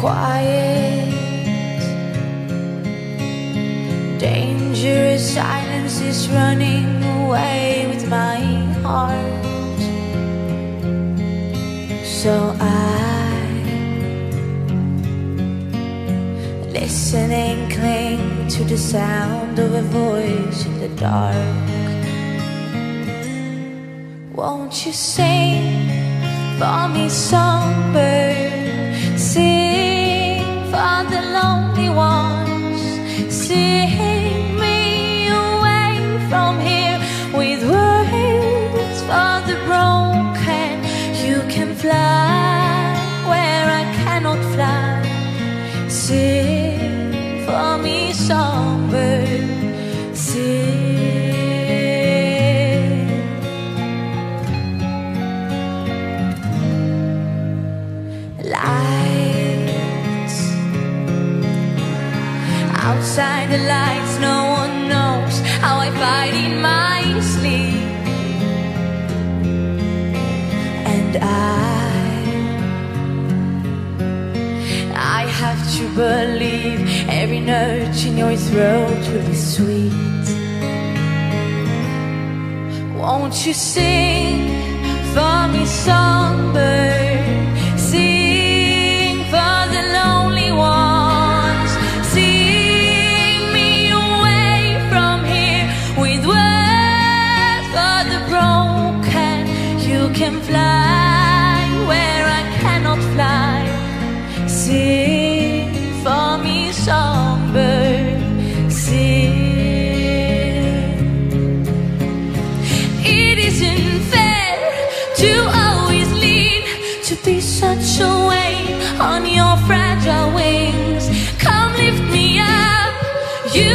quiet. Dangerous silence is running away with my heart. So I listen and cling to the sound of a voice in the dark. Won't you sing for me, songbird? Sing for the lonely ones. Sing me away from here with words for the broken. You can fly where I cannot fly. Sing for me, songbird. Sing. Lights outside the lights, no one knows how I fight in my sleep. And I have to believe every note in your throat will be sweet. Won't you sing for me, songbird? Sing for the lonely ones. Sing me away from here with words for the broken. You can fly where I cannot fly. Sing for me, songbird. Sing. It isn't fair to always lean, to be such a weight on your fragile wings. Come lift me up, you